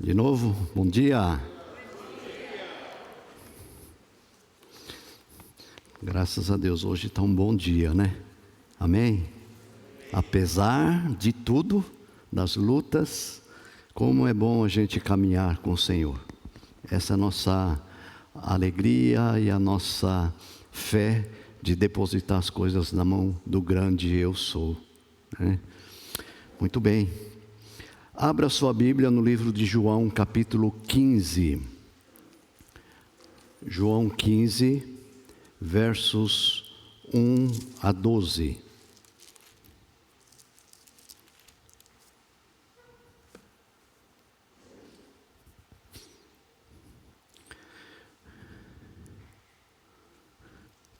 De novo, bom dia. Graças a Deus, hoje está um bom dia, né? Amém? Apesar de tudo, das lutas, como é bom a gente caminhar com o Senhor. Essa é a nossa alegria e a nossa fé de depositar as coisas na mão do grande eu sou, né? Muito bem. Abra sua Bíblia no livro de João, capítulo 15. João 15, versos 1 a 12.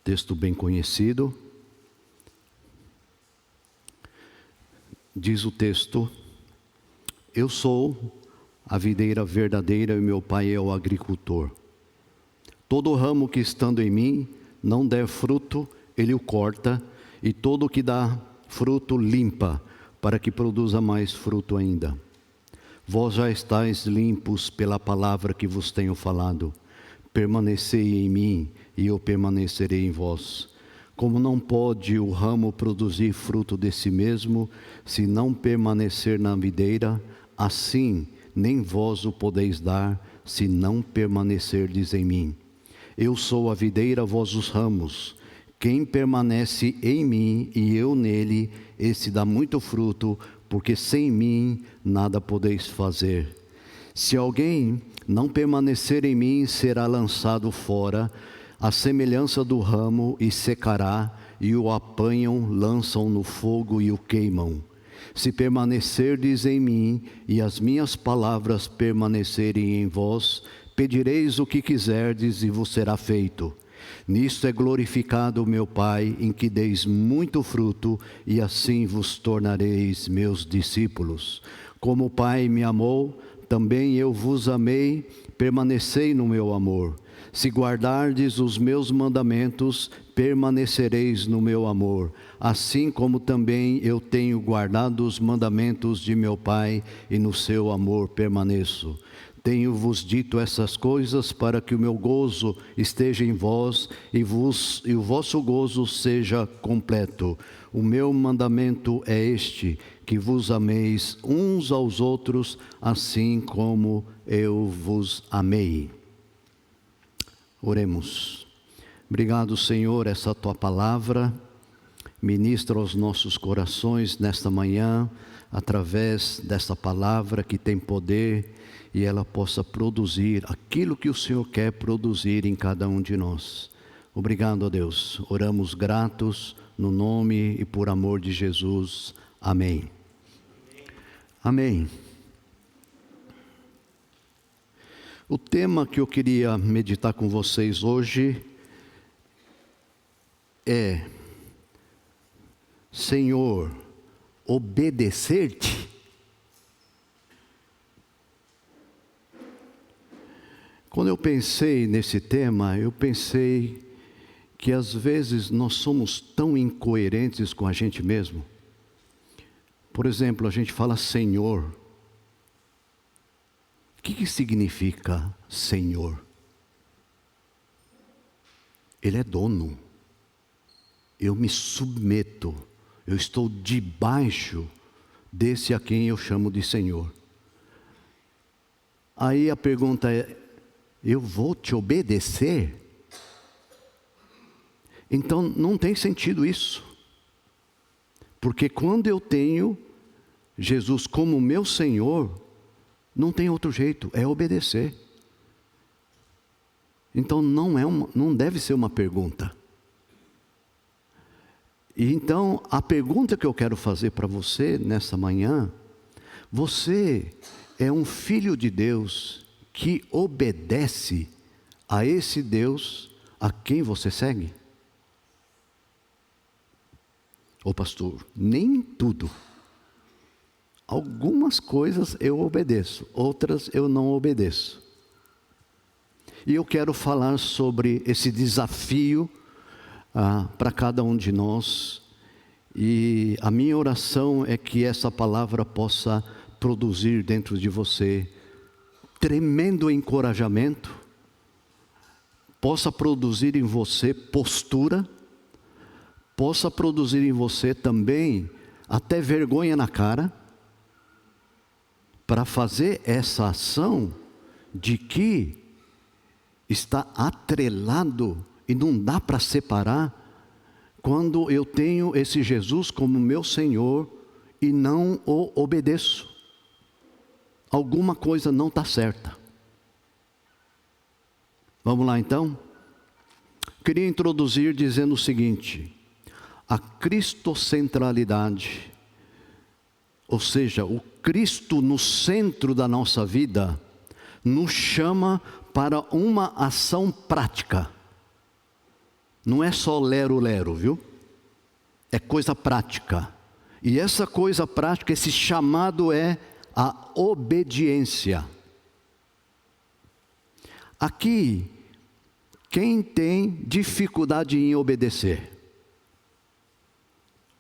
Texto bem conhecido. Diz o texto: Eu sou a videira verdadeira e meu pai é o agricultor. Todo ramo que estando em mim não der fruto, ele o corta, e todo o que dá fruto limpa, para que produza mais fruto ainda. Vós já estáis limpos pela palavra que vos tenho falado. Permanecei em mim, e eu permanecerei em vós. Como não pode o ramo produzir fruto de si mesmo, se não permanecer na videira, assim nem vós o podeis dar, se não permanecerdes em mim. Eu sou a videira, vós os ramos. Quem permanece em mim e eu nele, esse dá muito fruto, porque sem mim nada podeis fazer. Se alguém não permanecer em mim, será lançado fora, à semelhança do ramo, e secará, e o apanham, lançam no fogo e o queimam. Se permanecerdes em mim, e as minhas palavras permanecerem em vós, pedireis o que quiserdes e vos será feito. Nisto é glorificado o meu Pai, em que deis muito fruto, e assim vos tornareis meus discípulos. Como o Pai me amou, também eu vos amei, permanecei no meu amor. Se guardardes os meus mandamentos, permanecereis no meu amor, assim como também eu tenho guardado os mandamentos de meu Pai, e no seu amor permaneço. Tenho-vos dito essas coisas para que o meu gozo esteja em vós e o vosso gozo seja completo. O meu mandamento é este, que vos ameis uns aos outros, assim como eu vos amei. Oremos. Obrigado, Senhor, essa tua palavra ministra aos nossos corações nesta manhã, através dessa palavra que tem poder, e ela possa produzir aquilo que o Senhor quer produzir em cada um de nós. Obrigado a Deus. Oramos gratos no nome e por amor de Jesus. Amém. Amém. O tema que eu queria meditar com vocês hoje é: Senhor, obedecer-te? Quando eu pensei nesse tema, eu pensei que às vezes nós somos tão incoerentes com a gente mesmo. Por exemplo, a gente fala Senhor. O que significa Senhor? Ele é dono. Eu me submeto. Eu estou debaixo desse a quem eu chamo de Senhor. Aí a pergunta é: eu vou te obedecer? Então não tem sentido isso. Porque quando eu tenho Jesus como meu Senhor, não tem outro jeito, é obedecer. Então não deve ser uma pergunta. E então a pergunta que eu quero fazer para você nessa manhã: você é um filho de Deus que obedece a esse Deus a quem você segue? Ô pastor, nem tudo. Algumas coisas eu obedeço, outras eu não obedeço. E eu quero falar sobre esse desafio para cada um de nós. E a minha oração é que essa palavra possa produzir dentro de você tremendo encorajamento, possa produzir em você postura, possa produzir em você também até vergonha na cara, para fazer essa ação de que está atrelado e não dá para separar quando eu tenho esse Jesus como meu Senhor e não o obedeço. Alguma coisa não está certa. Vamos lá então? Queria introduzir dizendo o seguinte: a cristocentralidade, ou seja, o Cristo no centro da nossa vida, nos chama para uma ação prática. Não é só lero-lero, viu? É coisa prática. E essa coisa prática, esse chamado é a obediência. Aqui, quem tem dificuldade em obedecer?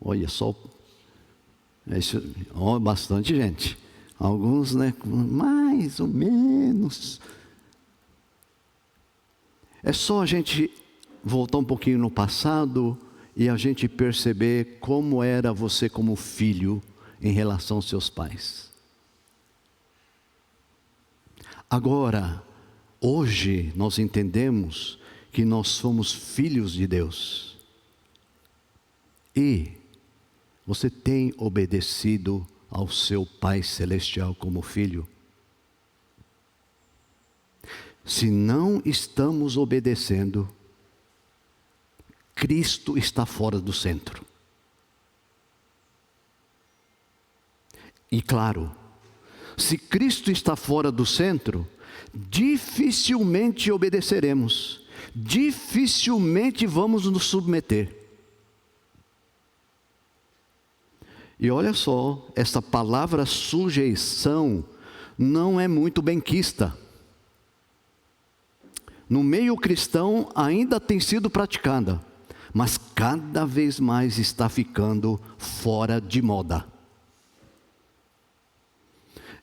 Olha só, bastante gente. Alguns, né, mais ou menos. É só a gente voltar um pouquinho no passado e a gente perceber como era você como filho em relação aos seus pais. Agora, hoje nós entendemos que nós somos filhos de Deus. E você tem obedecido ao seu Pai Celestial como filho? Se não estamos obedecendo, Cristo está fora do centro. E claro, se Cristo está fora do centro, dificilmente obedeceremos, dificilmente vamos nos submeter. E olha só, essa palavra sujeição não é muito benquista. No meio cristão ainda tem sido praticada, mas cada vez mais está ficando fora de moda.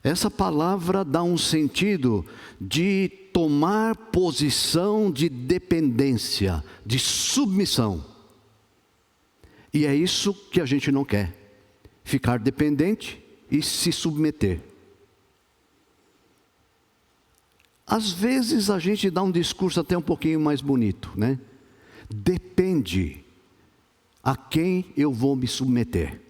Essa palavra dá um sentido de tomar posição de dependência, de submissão. E é isso que a gente não quer, ficar dependente e se submeter. Às vezes a gente dá um discurso até um pouquinho mais bonito, né? Depende a quem eu vou me submeter.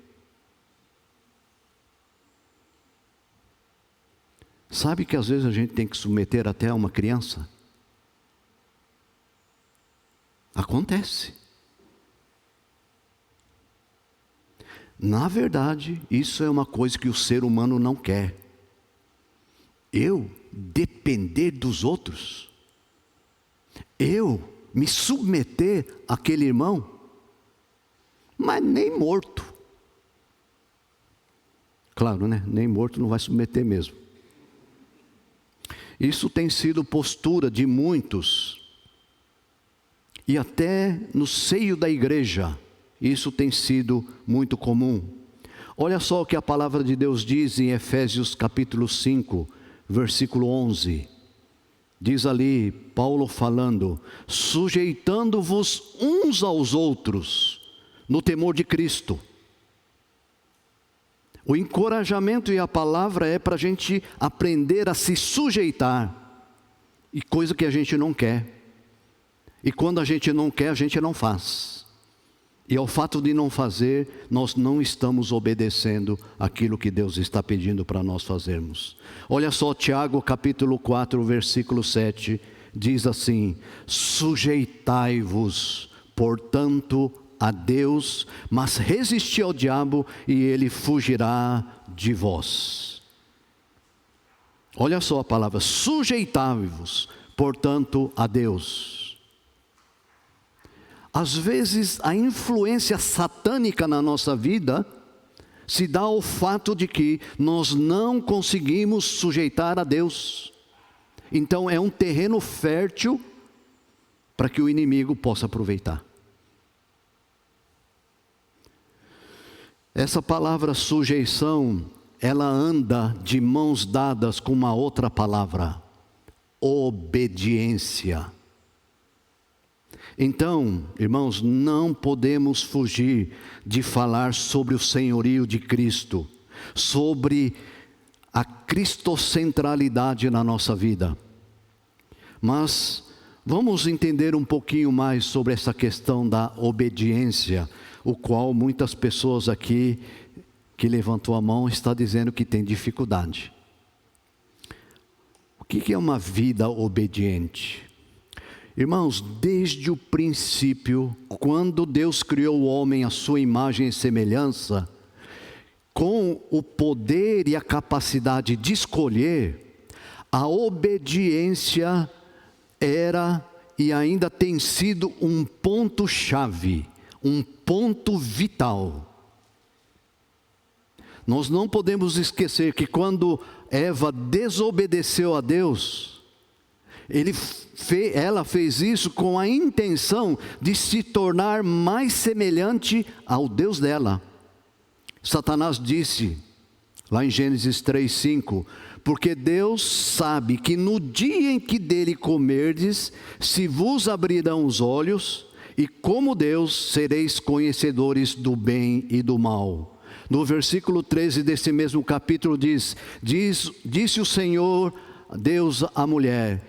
Sabe que às vezes a gente tem que submeter até a uma criança? Acontece. Na verdade, isso é uma coisa que o ser humano não quer. Eu depender dos outros? Eu me submeter àquele irmão? Mas nem morto. Claro, né? Nem morto não vai submeter mesmo. Isso tem sido postura de muitos. E até no seio da igreja, isso tem sido muito comum. Olha só o que a palavra de Deus diz em Efésios capítulo 5, versículo 11. Diz ali, Paulo falando: sujeitando-vos uns aos outros, no temor de Cristo. O encorajamento e a palavra é para a gente aprender a se sujeitar, e coisa que a gente não quer. E quando a gente não quer, a gente não faz. E ao fato de não fazer, nós não estamos obedecendo aquilo que Deus está pedindo para nós fazermos. Olha só, Tiago capítulo 4, versículo 7, diz assim: sujeitai-vos, portanto, a Deus, mas resisti ao diabo e ele fugirá de vós. Olha só a palavra, sujeitai-vos, portanto, a Deus. Às vezes a influência satânica na nossa vida se dá ao fato de que nós não conseguimos sujeitar a Deus. Então é um terreno fértil para que o inimigo possa aproveitar. Essa palavra sujeição ela anda de mãos dadas com uma outra palavra: obediência. Então, irmãos, não podemos fugir de falar sobre o senhorio de Cristo, sobre a cristocentralidade na nossa vida. Mas vamos entender um pouquinho mais sobre essa questão da obediência, o qual muitas pessoas aqui que levantou a mão está dizendo que tem dificuldade. O que é uma vida obediente? Irmãos, desde o princípio, quando Deus criou o homem à sua imagem e semelhança, com o poder e a capacidade de escolher, a obediência era e ainda tem sido um ponto-chave, um ponto vital. Nós não podemos esquecer que quando Eva desobedeceu a Deus, ela fez isso com a intenção de se tornar mais semelhante ao Deus dela. Satanás disse, lá em Gênesis 3:5, porque Deus sabe que no dia em que dele comerdes, se vos abrirão os olhos, e como Deus sereis conhecedores do bem e do mal. No versículo 13 desse mesmo capítulo disse o Senhor, Deus à mulher: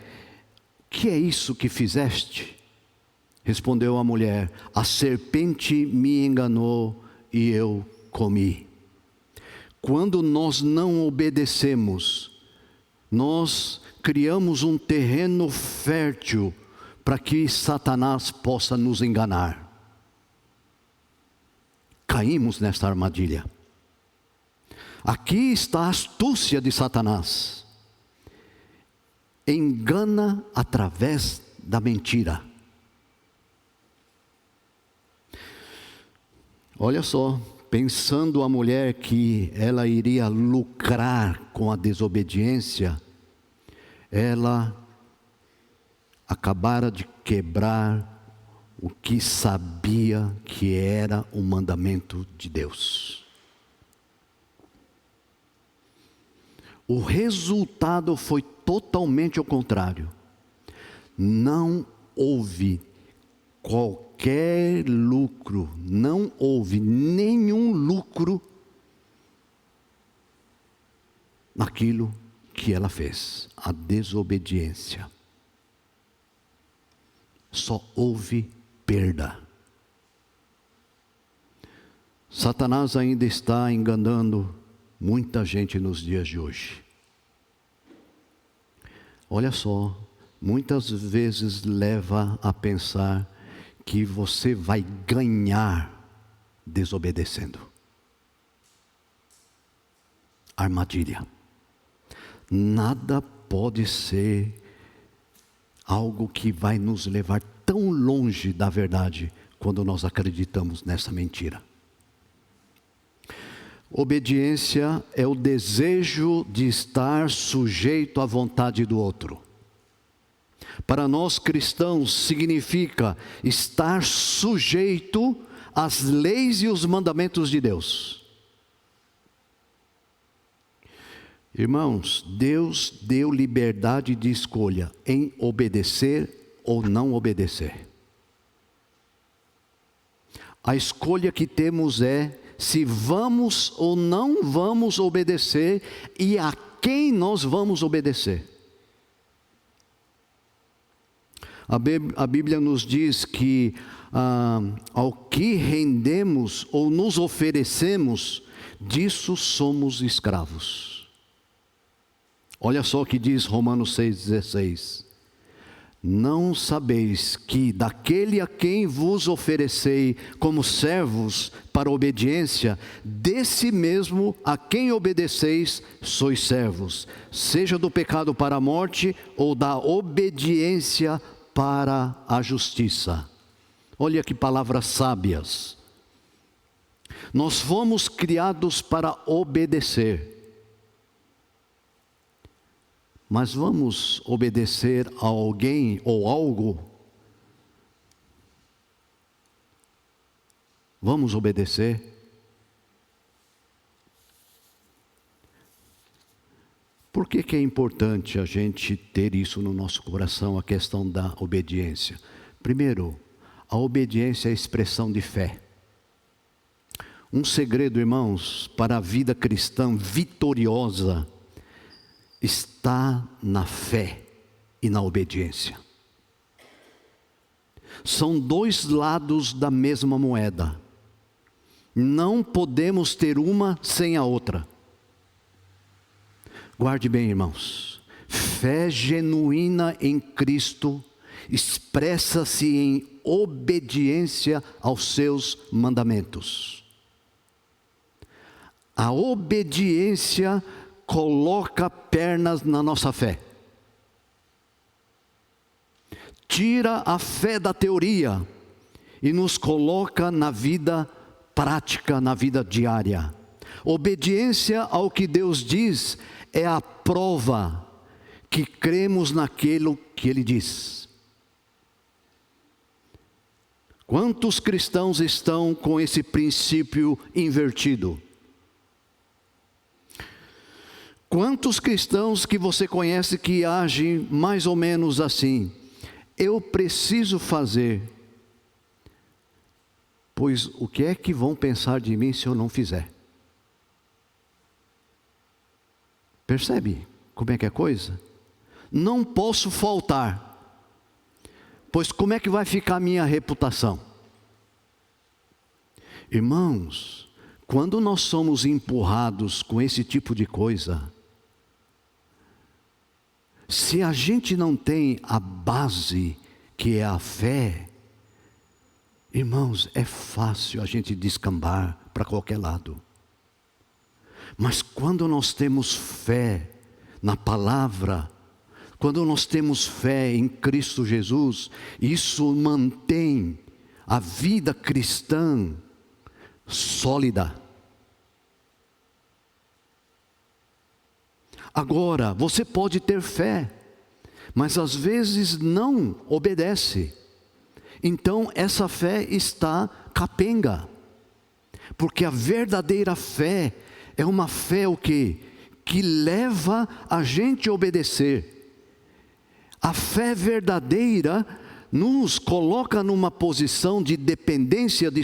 que é isso que fizeste? Respondeu a mulher: a serpente me enganou e eu comi. Quando nós não obedecemos, nós criamos um terreno fértil para que Satanás possa nos enganar. Caímos nesta armadilha. Aqui está a astúcia de Satanás. Engana através da mentira. Olha só, pensando a mulher que ela iria lucrar com a desobediência, ela acabara de quebrar o que sabia que era o mandamento de Deus. O resultado foi totalmente o contrário. Não houve qualquer lucro, não houve nenhum lucro naquilo que ela fez, a desobediência. Só houve perda. Satanás ainda está enganando muita gente nos dias de hoje. Olha só, muitas vezes leva a pensar que você vai ganhar desobedecendo. Armadilha. Nada pode ser algo que vai nos levar tão longe da verdade quando nós acreditamos nessa mentira. Obediência é o desejo de estar sujeito à vontade do outro. Para nós cristãos significa estar sujeito às leis e os mandamentos de Deus. Irmãos, Deus deu liberdade de escolha em obedecer ou não obedecer. A escolha que temos é se vamos ou não vamos obedecer e a quem nós vamos obedecer. A Bíblia nos diz que ao que rendemos ou nos oferecemos, disso somos escravos. Olha só o que diz Romanos 6,16. Não sabeis que daquele a quem vos oferecei como servos para obediência, desse mesmo a quem obedeceis sois servos, seja do pecado para a morte ou da obediência para a justiça. Olha que palavras sábias. Nós fomos criados para obedecer. Mas vamos obedecer a alguém ou algo? Vamos obedecer? Por que é importante a gente ter isso no nosso coração, a questão da obediência? Primeiro, a obediência é a expressão de fé. Um segredo, irmãos, para a vida cristã vitoriosa está na fé e na obediência. São dois lados da mesma moeda. Não podemos ter uma sem a outra. Guarde bem, irmãos. Fé genuína em Cristo expressa-se em obediência aos seus mandamentos. A obediência coloca pernas na nossa fé. Tira a fé da teoria e nos coloca na vida prática, na vida diária. Obediência ao que Deus diz é a prova que cremos naquilo que Ele diz. Quantos cristãos estão com esse princípio invertido? Quantos cristãos que você conhece que agem mais ou menos assim? Eu preciso fazer, pois o que é que vão pensar de mim se eu não fizer? Percebe como é que é a coisa? Não posso faltar, pois como é que vai ficar a minha reputação? Irmãos, quando nós somos empurrados com esse tipo de coisa, se a gente não tem a base, que é a fé, irmãos, é fácil a gente descambar para qualquer lado. Mas quando nós temos fé na palavra, quando nós temos fé em Cristo Jesus, isso mantém a vida cristã sólida. Agora, você pode ter fé, mas às vezes não obedece. Então essa fé está capenga. Porque a verdadeira fé é uma fé o quê? Que leva a gente a obedecer. A fé verdadeira nos coloca numa posição de dependência, de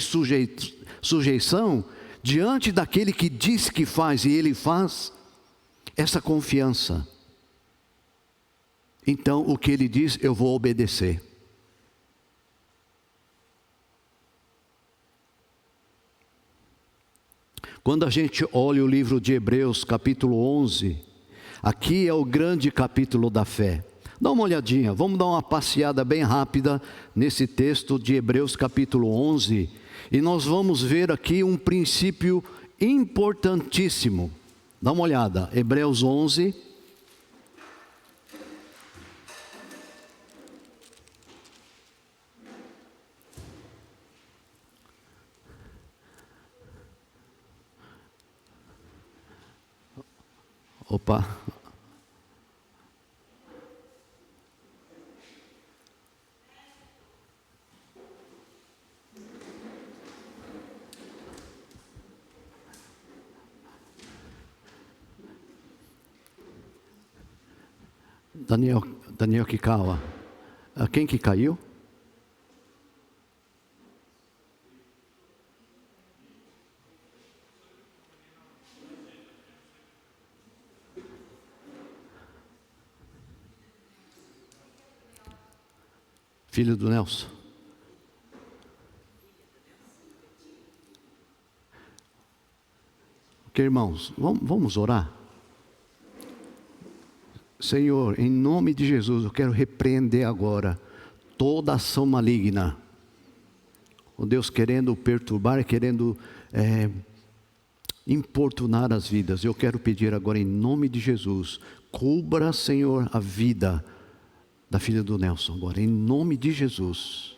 sujeição, diante daquele que diz que faz e ele faz. Essa confiança. Então, o que ele diz, eu vou obedecer. Quando a gente olha o livro de Hebreus, capítulo 11, aqui é o grande capítulo da fé. Dá uma olhadinha, vamos dar uma passeada bem rápida nesse texto de Hebreus, capítulo 11, e nós vamos ver aqui um princípio importantíssimo. Dá uma olhada, Hebreus 11. Opa. Daniel Kikawa, quem que caiu? Filho do Nelson. Ok, irmãos, vamos orar? Senhor, em nome de Jesus, eu quero repreender agora toda ação maligna. O Deus querendo perturbar, querendo importunar as vidas. Eu quero pedir agora em nome de Jesus, cubra, Senhor, a vida da filha do Nelson agora, em nome de Jesus.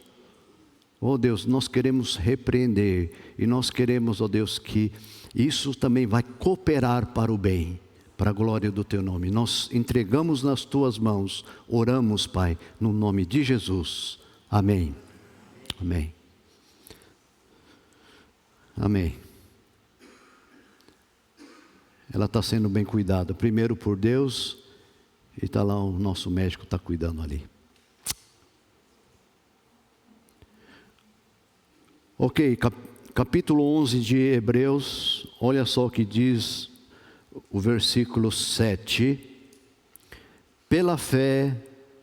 Oh Deus, nós queremos repreender e nós queremos, oh Deus, que isso também vai cooperar para o bem, para a glória do Teu nome. Nós entregamos nas Tuas mãos, oramos, Pai, no nome de Jesus. Amém. Amém. Amém. ela está sendo bem cuidada. Primeiro por Deus, e está lá, o nosso médico está cuidando ali. Ok, capítulo 11 de Hebreus, olha só o que diz o versículo 7. Pela fé,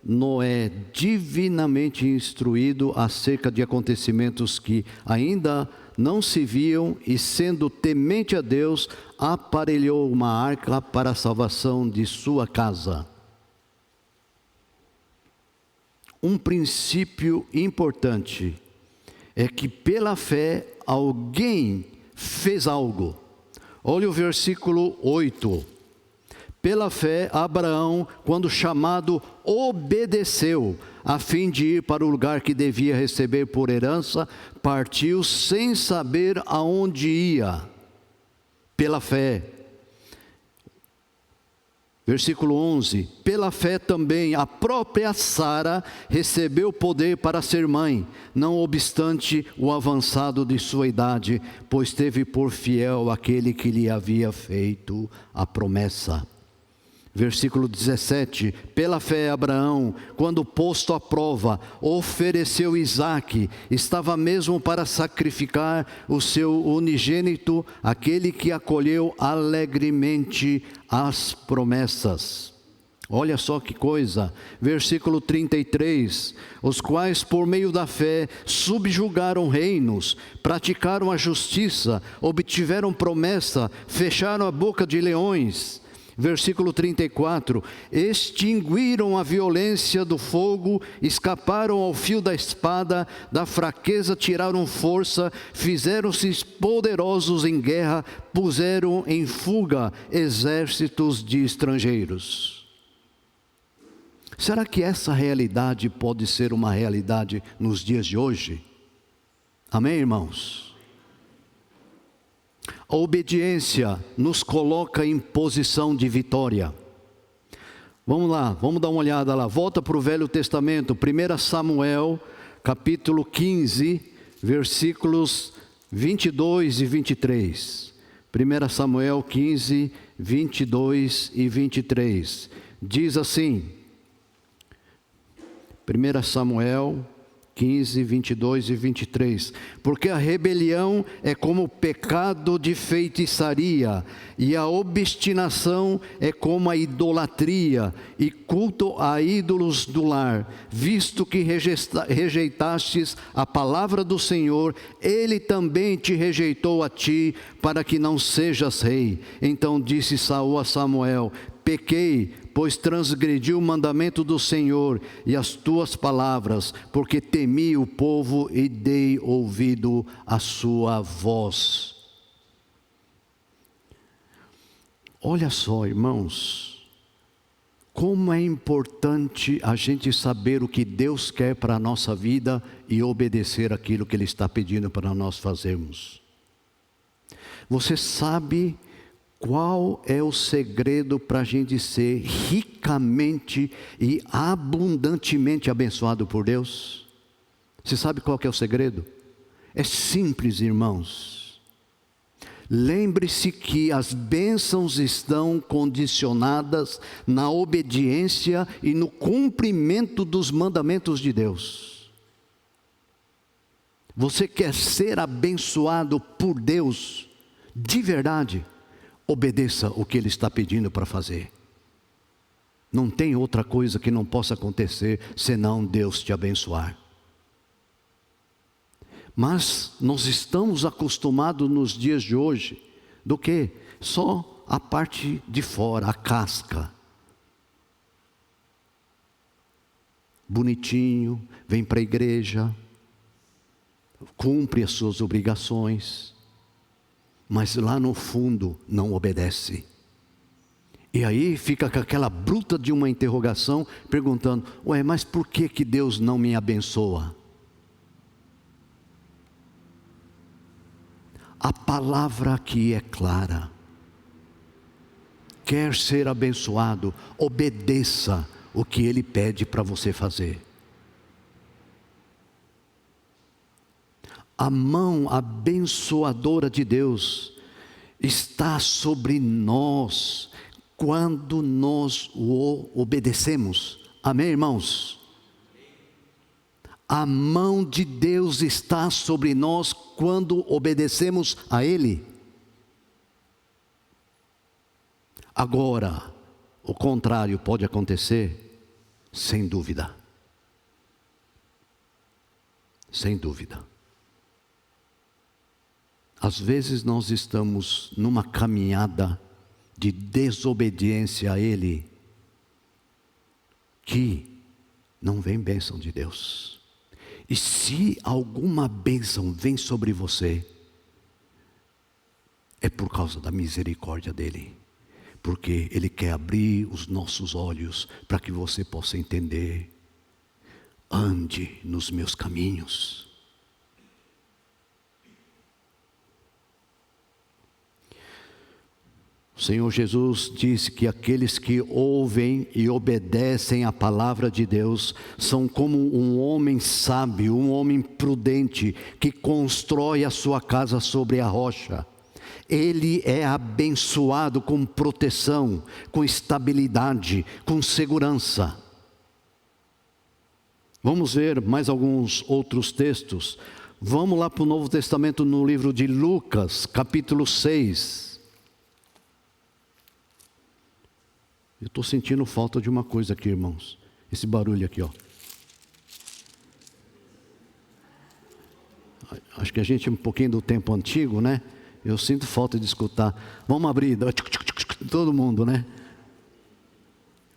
Noé, divinamente instruído acerca de acontecimentos que ainda não se viam, e sendo temente a Deus, aparelhou uma arca para a salvação de sua casa. Um princípio importante é que pela fé alguém fez algo. Olha o versículo 8. Pela fé, Abraão, quando chamado, obedeceu, a fim de ir para o lugar que devia receber por herança, partiu sem saber aonde ia. Pela fé. Versículo 11, pela fé também a própria Sara recebeu poder para ser mãe, não obstante o avançado de sua idade, pois teve por fiel aquele que lhe havia feito a promessa. Versículo 17, pela fé Abraão, quando posto à prova, ofereceu Isaque, estava mesmo para sacrificar o seu unigênito, aquele que acolheu alegremente as promessas. Olha só que coisa, versículo 33, os quais por meio da fé subjugaram reinos, praticaram a justiça, obtiveram promessa, fecharam a boca de leões. Versículo 34, extinguiram a violência do fogo, escaparam ao fio da espada, da fraqueza tiraram força, fizeram-se poderosos em guerra, puseram em fuga exércitos de estrangeiros. Será que essa realidade pode ser uma realidade nos dias de hoje? Amém, irmãos? A obediência nos coloca em posição de vitória. Vamos lá, vamos dar uma olhada lá. Volta para o Velho Testamento, 1 Samuel, capítulo 15, versículos 22 e 23. 1 Samuel 15, 22 e 23. Diz assim, 1 Samuel 15, 22 e 23, porque a rebelião é como o pecado de feitiçaria, e a obstinação é como a idolatria, e culto a ídolos do lar, visto que rejeitastes a palavra do Senhor, Ele também te rejeitou a ti, para que não sejas rei. Então disse Saul a Samuel, pequei, pois transgredi o mandamento do Senhor e as tuas palavras, porque temi o povo e dei ouvido à sua voz. Olha só, irmãos, como é importante a gente saber o que Deus quer para a nossa vida e obedecer aquilo que Ele está pedindo para nós fazermos. Você sabe qual é o segredo para a gente ser ricamente e abundantemente abençoado por Deus? Você sabe qual que é o segredo? É simples, irmãos. Lembre-se que as bênçãos estão condicionadas na obediência e no cumprimento dos mandamentos de Deus. Você quer ser abençoado por Deus de verdade? Obedeça o que Ele está pedindo para fazer. Não tem outra coisa que não possa acontecer senão Deus te abençoar. Mas nós estamos acostumados nos dias de hoje do que? Só a parte de fora, a casca. Bonitinho, vem para a igreja, cumpre as suas obrigações, mas lá no fundo não obedece. E aí fica com aquela bruta de uma interrogação, perguntando, mas por que Deus não me abençoa? A palavra aqui é clara. Quer ser abençoado, obedeça o que Ele pede para você fazer. A mão abençoadora de Deus está sobre nós quando nós o obedecemos. Amém, irmãos? A mão de Deus está sobre nós quando obedecemos a Ele. Agora, o contrário pode acontecer? Sem dúvida. Sem dúvida. Às vezes nós estamos numa caminhada de desobediência a Ele, que não vem bênção de Deus. E se alguma bênção vem sobre você, é por causa da misericórdia dEle. Porque Ele quer abrir os nossos olhos para que você possa entender. Ande nos meus caminhos. O Senhor Jesus disse que aqueles que ouvem e obedecem à palavra de Deus são como um homem sábio, um homem prudente que constrói a sua casa sobre a rocha. Ele é abençoado com proteção, com estabilidade, com segurança. Vamos ver mais alguns outros textos. Vamos lá para o Novo Testamento no livro de Lucas, capítulo 6. Eu estou sentindo falta de uma coisa aqui, irmãos. Esse barulho aqui, ó. Acho que a gente é um pouquinho do tempo antigo, né? Eu sinto falta de escutar. Vamos abrir, todo mundo, né?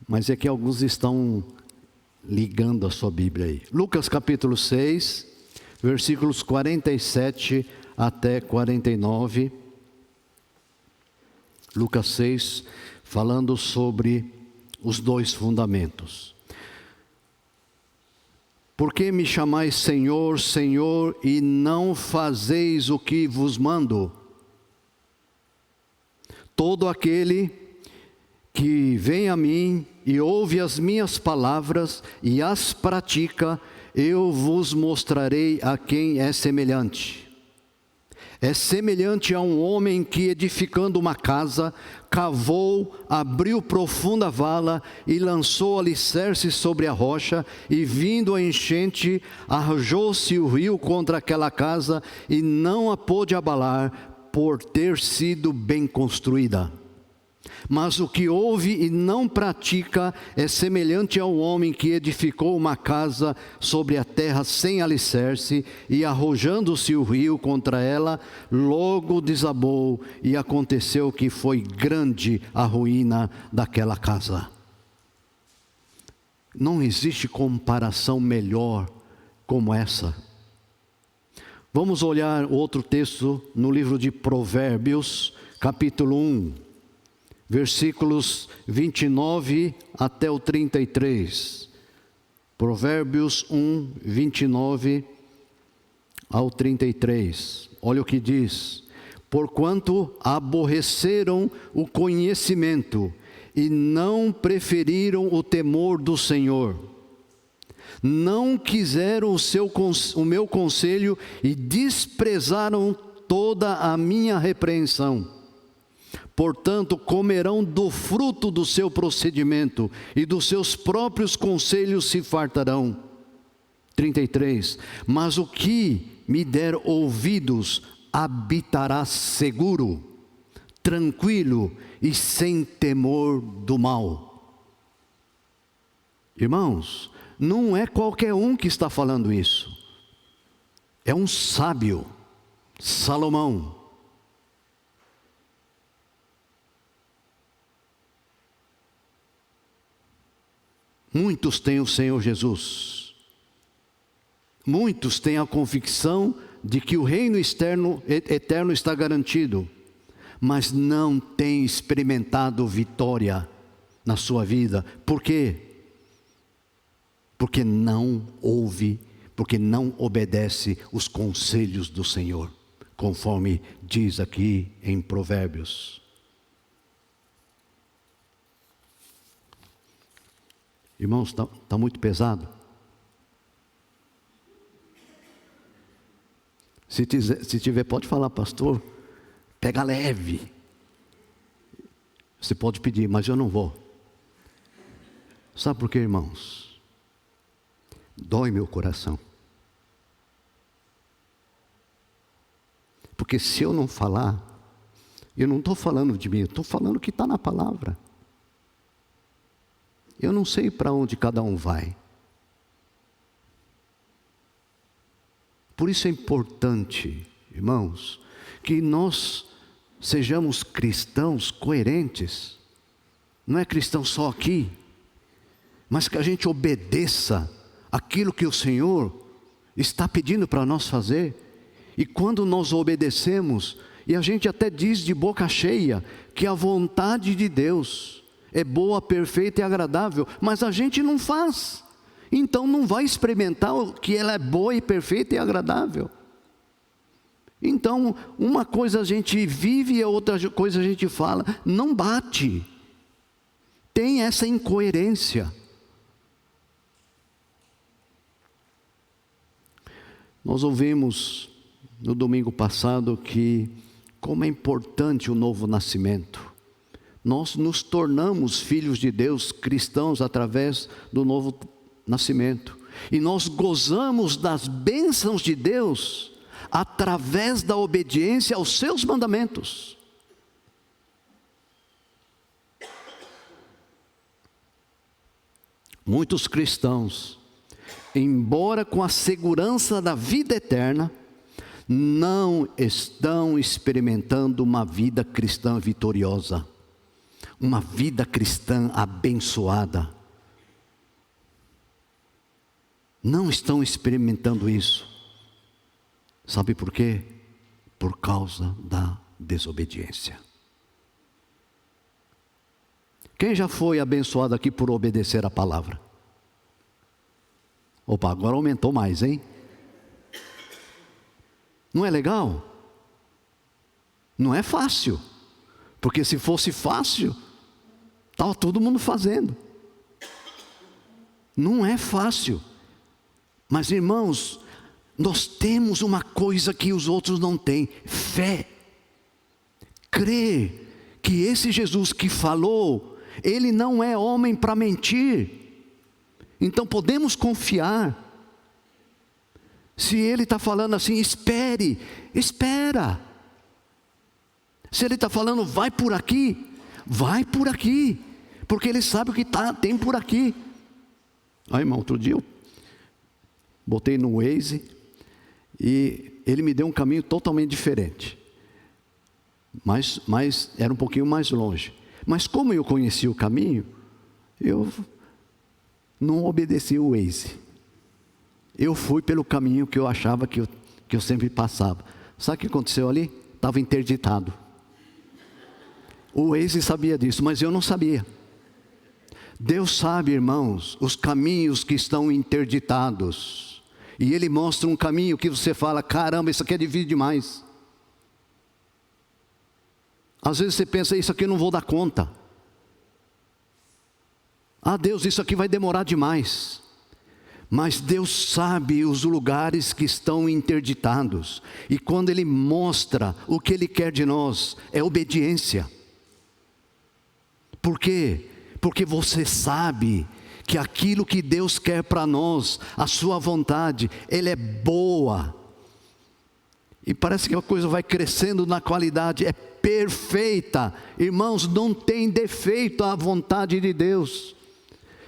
Mas é que alguns estão ligando a sua Bíblia aí. Lucas capítulo 6, versículos 47 até 49. Lucas 6, falando sobre os dois fundamentos. Por que me chamais Senhor, Senhor, e não fazeis o que vos mando? Todo aquele que vem a mim e ouve as minhas palavras e as pratica, eu vos mostrarei a quem é semelhante. É semelhante a um homem que, edificando uma casa, cavou, abriu profunda vala e lançou alicerce sobre a rocha, e vindo a enchente, arrojou-se o rio contra aquela casa e não a pôde abalar, por ter sido bem construída. Mas o que ouve e não pratica é semelhante a um homem que edificou uma casa sobre a terra sem alicerce, e arrojando-se o rio contra ela, logo desabou, e aconteceu que foi grande a ruína daquela casa. Não existe comparação melhor como essa. Vamos olhar outro texto no livro de Provérbios, capítulo 1. Versículos 29 até o 33. Provérbios 1, 29 ao 33. Olha o que diz: porquanto aborreceram o conhecimento e não preferiram o temor do Senhor, não quiseram o meu conselho e desprezaram toda a minha repreensão. Portanto, comerão do fruto do seu procedimento, e dos seus próprios conselhos se fartarão. 33. Mas o que me der ouvidos habitará seguro, tranquilo e sem temor do mal. Irmãos, não é qualquer um que está falando isso. É um sábio, Salomão. Muitos têm o Senhor Jesus. Muitos têm a convicção de que o reino eterno está garantido, mas não têm experimentado vitória na sua vida. Por quê? Porque não ouve, porque não obedece os conselhos do Senhor, conforme diz aqui em Provérbios. Irmãos, está muito pesado? Se tiver, pode falar, pastor, pega leve. Você pode pedir, mas eu não vou. Sabe por quê, irmãos? Dói meu coração. Porque se eu não falar, eu não estou falando de mim, eu estou falando o que está na palavra. Eu não sei para onde cada um vai. Por isso é importante, irmãos, que nós sejamos cristãos coerentes. Não é cristão só aqui, mas que a gente obedeça aquilo que o Senhor está pedindo para nós fazer. E quando nós obedecemos, e a gente até diz de boca cheia que a vontade de Deus é boa, perfeita e agradável, mas a gente não faz. Então não vai experimentar que ela é boa e perfeita e agradável. Então, uma coisa a gente vive e a outra coisa a gente fala, não bate. Tem essa incoerência. Nós ouvimos no domingo passado que como é importante o novo nascimento. Nós nos tornamos filhos de Deus, cristãos, através do novo nascimento. E nós gozamos das bênçãos de Deus através da obediência aos seus mandamentos. Muitos cristãos, embora com a segurança da vida eterna, não estão experimentando uma vida cristã vitoriosa, uma vida cristã abençoada. Não estão experimentando isso. Sabe por quê? Por causa da desobediência. Quem já foi abençoado aqui por obedecer a palavra? Opa, agora aumentou mais, hein? Não é legal? Não é fácil. Porque se fosse fácil, estava todo mundo fazendo. Não é fácil. Mas irmãos, nós temos uma coisa que os outros não têm: fé. Crer que esse Jesus que falou, Ele não é homem para mentir. Então podemos confiar. Se Ele está falando assim, espere, espera. Se Ele está falando, vai por aqui, vai por aqui. Porque Ele sabe o que tem por aqui. Aí, irmão, outro dia eu botei no Waze e ele me deu um caminho totalmente diferente. Mas era um pouquinho mais longe. Mas como eu conhecia o caminho, eu não obedeci o Waze. Eu fui pelo caminho que eu achava que eu sempre passava. Sabe o que aconteceu ali? Estava interditado. O Waze sabia disso, mas eu não sabia. Deus sabe, irmãos, os caminhos que estão interditados. E Ele mostra um caminho que você fala, caramba, isso aqui é difícil demais. Às vezes você pensa, isso aqui eu não vou dar conta. Ah, Deus, isso aqui vai demorar demais. Mas Deus sabe os lugares que estão interditados. E quando Ele mostra o que Ele quer de nós, é obediência. Por quê? Porque você sabe que aquilo que Deus quer para nós, a sua vontade, Ele é boa. E parece que a coisa vai crescendo na qualidade, é perfeita. Irmãos, não tem defeito a vontade de Deus.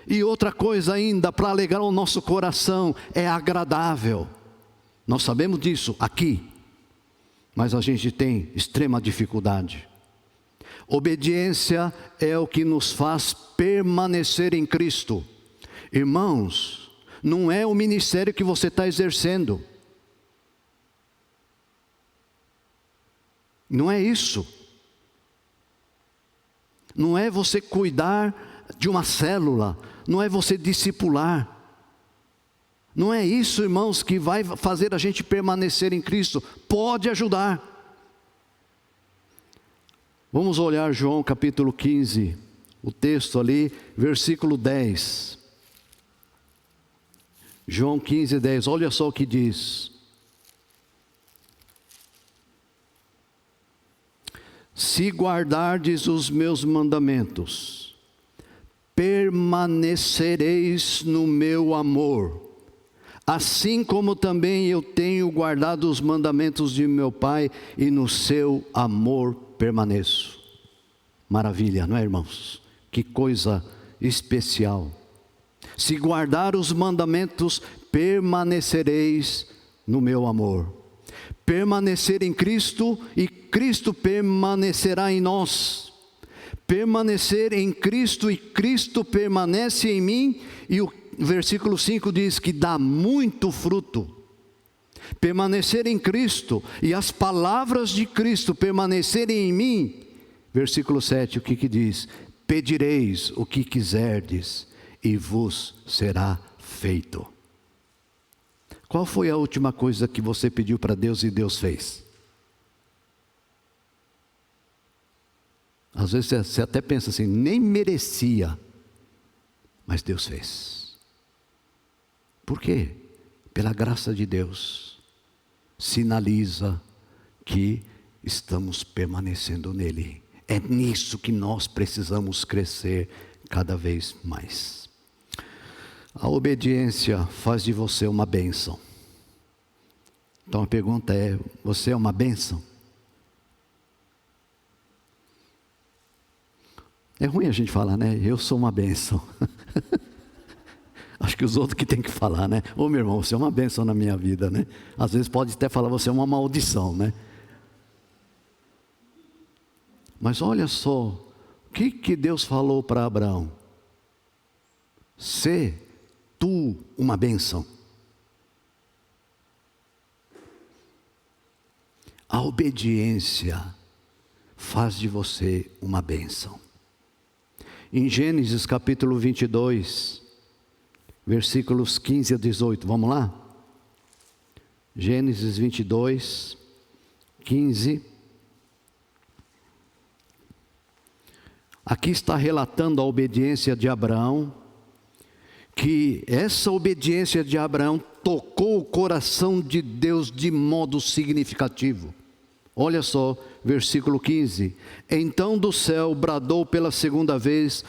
E outra coisa ainda, para alegrar o nosso coração, é agradável. Nós sabemos disso aqui, mas a gente tem extrema dificuldade. Obediência é o que nos faz permanecer em Cristo. Irmãos, não é o ministério que você está exercendo. Não é isso. Não é você cuidar de uma célula. Não é você discipular. Não é isso, irmãos, que vai fazer a gente permanecer em Cristo. Pode ajudar. Vamos olhar João capítulo 15, o texto ali, versículo 10. João 15, 10, olha só o que diz. Se guardardes os meus mandamentos, permanecereis no meu amor, assim como também eu tenho guardado os mandamentos de meu Pai, e no seu amor permaneço. Maravilha, não é, irmãos? Que coisa especial. Se guardar os mandamentos, permanecereis no meu amor. Permanecer em Cristo e Cristo permanecerá em nós. Permanecer em Cristo e Cristo permanece em mim. E o versículo 5 diz que dá muito fruto. Permanecer em Cristo e as palavras de Cristo permanecerem em mim. Versículo 7, o que diz? Pedireis o que quiserdes e vos será feito. Qual foi a última coisa que você pediu para Deus e Deus fez? Às vezes você até pensa assim, nem merecia, mas Deus fez. Por quê? Pela graça de Deus, sinaliza que estamos permanecendo nele. É nisso que nós precisamos crescer cada vez mais. A obediência faz de você uma bênção. Então a pergunta é, você é uma bênção? É ruim a gente falar, né? Eu sou uma bênção. Acho que os outros que tem que falar, né? Ô meu irmão, você é uma bênção na minha vida, né? Às vezes pode até falar, você é uma maldição, né? Mas olha só, o que Deus falou para Abraão? Sê tu uma bênção. A obediência faz de você uma bênção. Em Gênesis capítulo 22, versículos 15 a 18, vamos lá? Gênesis 22, 15. Aqui está relatando a obediência de Abraão, que essa obediência de Abraão tocou o coração de Deus de modo significativo. Olha só, versículo 15. Então do céu bradou pela segunda vez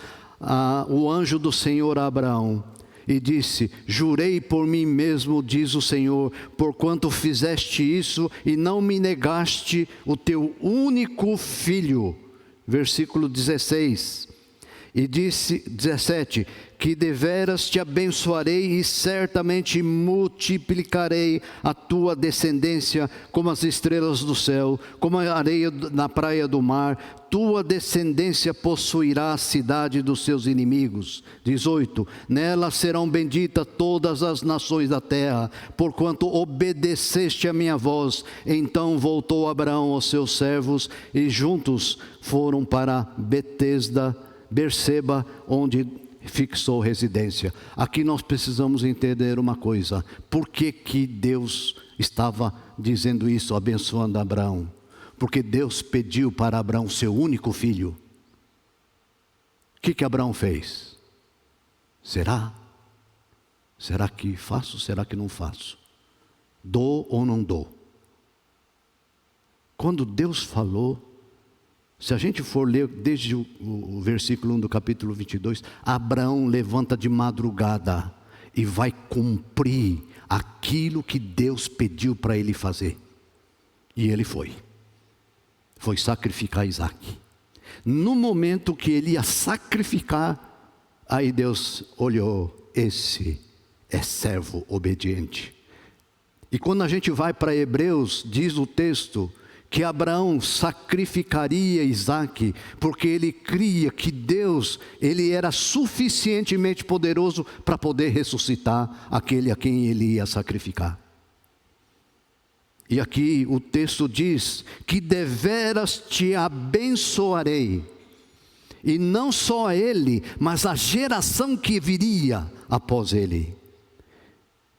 o anjo do Senhor a Abraão, e disse: jurei por mim mesmo, diz o Senhor, porquanto fizeste isso e não me negaste o teu único filho. Versículo 16, e disse 17, que deveras te abençoarei e certamente multiplicarei a tua descendência como as estrelas do céu, como a areia na praia do mar. Tua descendência possuirá a cidade dos seus inimigos. 18, nela serão benditas todas as nações da terra, porquanto obedeceste a minha voz. Então voltou Abraão aos seus servos e juntos foram para Berseba, onde fixou residência. Aqui nós precisamos entender uma coisa: por que Deus estava dizendo isso, abençoando Abraão? Porque Deus pediu para Abraão seu único filho. O que Abraão fez? Será que faço? Será que não faço? Dou ou não dou? Quando Deus falou, se a gente for ler desde o versículo 1 do capítulo 22, Abraão levanta de madrugada e vai cumprir aquilo que Deus pediu para ele fazer. E ele foi sacrificar Isaque. No momento que ele ia sacrificar, aí Deus olhou: esse é servo obediente. E quando a gente vai para Hebreus, diz o texto que Abraão sacrificaria Isaque, porque ele cria que Deus, ele era suficientemente poderoso para poder ressuscitar aquele a quem ele ia sacrificar. E aqui o texto diz que deveras te abençoarei, e não só a ele, mas a geração que viria após ele.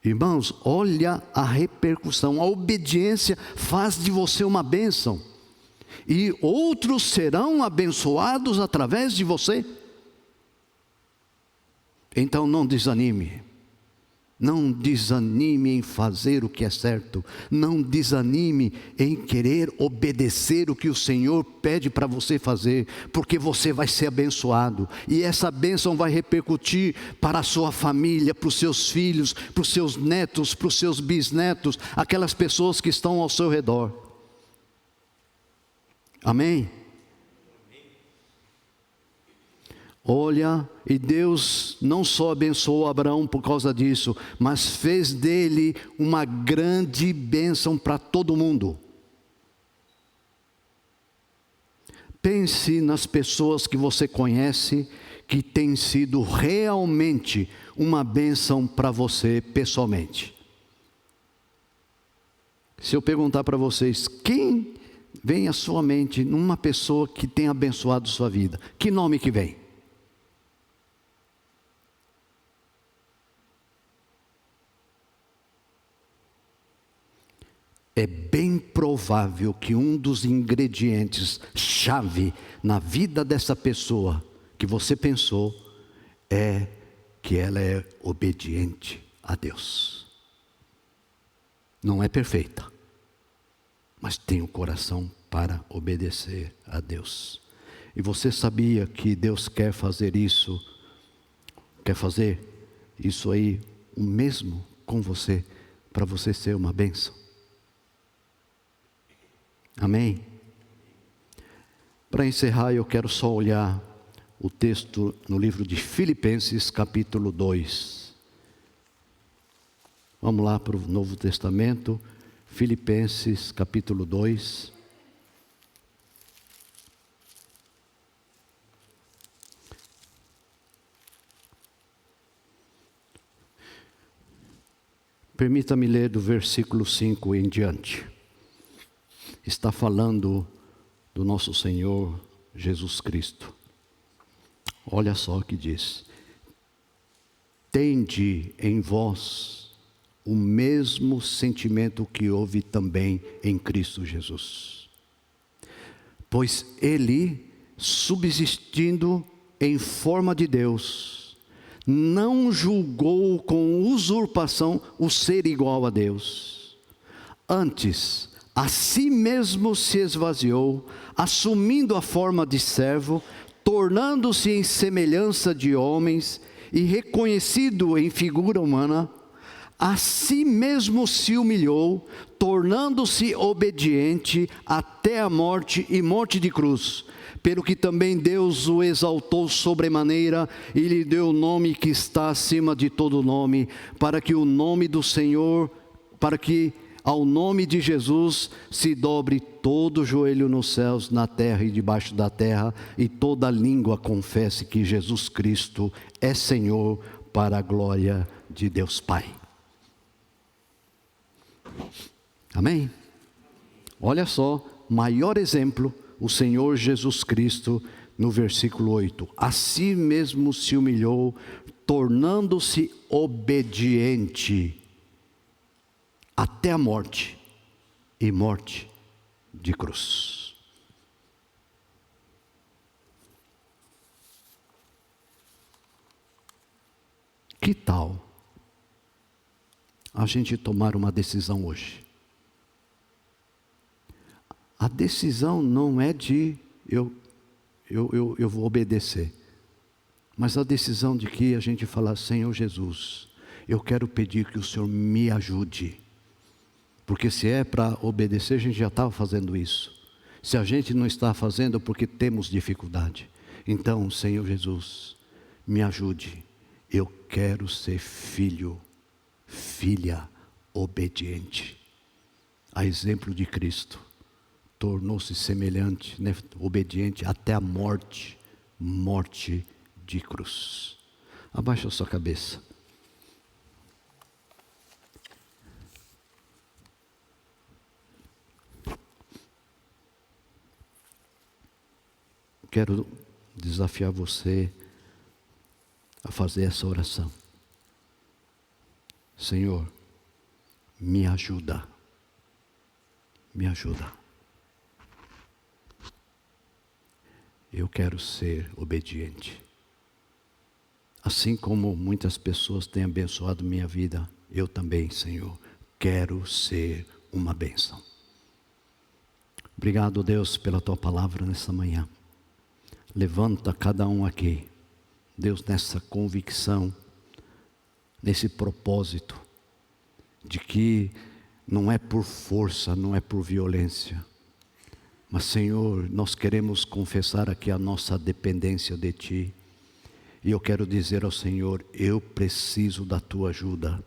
Irmãos, olha a repercussão. A obediência faz de você uma bênção, e outros serão abençoados através de você. Então não desanime, Não desanime em fazer o que é certo. Não desanime em querer obedecer o que o Senhor pede para você fazer, porque você vai ser abençoado. E essa bênção vai repercutir para a sua família, para os seus filhos, para os seus netos, para os seus bisnetos, aquelas pessoas que estão ao seu redor. Amém? Olha, e Deus não só abençoou Abraão por causa disso, mas fez dele uma grande bênção para todo mundo. Pense nas pessoas que você conhece, que têm sido realmente uma bênção para você pessoalmente. Se eu perguntar para vocês, quem vem à sua mente numa pessoa que tem abençoado sua vida? Que nome que vem? É bem provável que um dos ingredientes chave na vida dessa pessoa que você pensou é que ela é obediente a Deus. Não é perfeita, mas tem o coração para obedecer a Deus. E você sabia que Deus quer fazer isso aí, o mesmo com você, para você ser uma bênção? Amém? Para encerrar, eu quero só olhar o texto no livro de Filipenses, capítulo 2. Vamos lá para o Novo Testamento, Filipenses, capítulo 2. Permita-me ler do versículo 5 em diante. Está falando do nosso Senhor Jesus Cristo. Olha só o que diz: tende em vós o mesmo sentimento que houve também em Cristo Jesus. Pois ele, subsistindo em forma de Deus, não julgou com usurpação o ser igual a Deus. Antes, a si mesmo se esvaziou, assumindo a forma de servo, tornando-se em semelhança de homens e reconhecido em figura humana, a si mesmo se humilhou, tornando-se obediente até a morte e morte de cruz. Pelo que também Deus o exaltou sobremaneira e lhe deu o nome que está acima de todo nome, para que o nome do Senhor, para que ao nome de Jesus se dobre todo o joelho nos céus, na terra e debaixo da terra, e toda língua confesse que Jesus Cristo é Senhor, para a glória de Deus Pai. Amém? Olha só, maior exemplo, o Senhor Jesus Cristo, no versículo 8. A si mesmo se humilhou, tornando-se obediente até a morte e morte de cruz. Que tal a gente tomar uma decisão hoje? A decisão não é de eu vou obedecer, mas a decisão de que a gente fala: Senhor Jesus, eu quero pedir que o Senhor me ajude. Porque se é para obedecer, a gente já estava fazendo isso. Se a gente não está fazendo, porque temos dificuldade. Então, Senhor Jesus, me ajude. Eu quero ser filho, filha obediente. A exemplo de Cristo. Tornou-se semelhante, obediente até a morte, morte de cruz. Abaixa a sua cabeça. Quero desafiar você a fazer essa oração. Senhor, me ajuda. Me ajuda. Eu quero ser obediente Assim como muitas pessoas têm abençoado minha vida, eu também, Senhor, quero ser uma bênção. Obrigado, Deus, pela Tua palavra nessa manhã. Levanta cada um aqui, Deus, nessa convicção, nesse propósito, de que não é por força, não é por violência, mas, Senhor, nós queremos confessar aqui a nossa dependência de Ti. E eu quero dizer ao Senhor, eu preciso da Tua ajuda.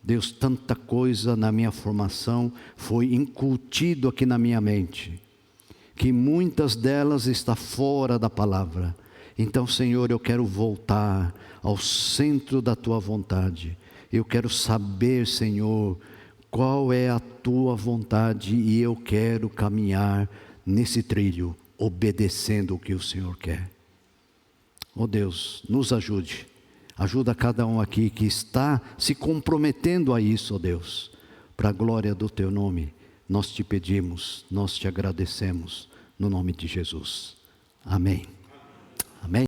Deus, tanta coisa na minha formação foi incutido aqui na minha mente, que muitas delas estão fora da palavra. Então, Senhor, eu quero voltar ao centro da Tua vontade. Eu quero saber, Senhor, qual é a Tua vontade, e eu quero caminhar nesse trilho, obedecendo o que o Senhor quer. Oh Deus, nos ajude. Ajuda cada um aqui que está se comprometendo a isso, oh Deus. Para a glória do Teu nome, nós te pedimos, nós te agradecemos, no nome de Jesus. Amém. Amém.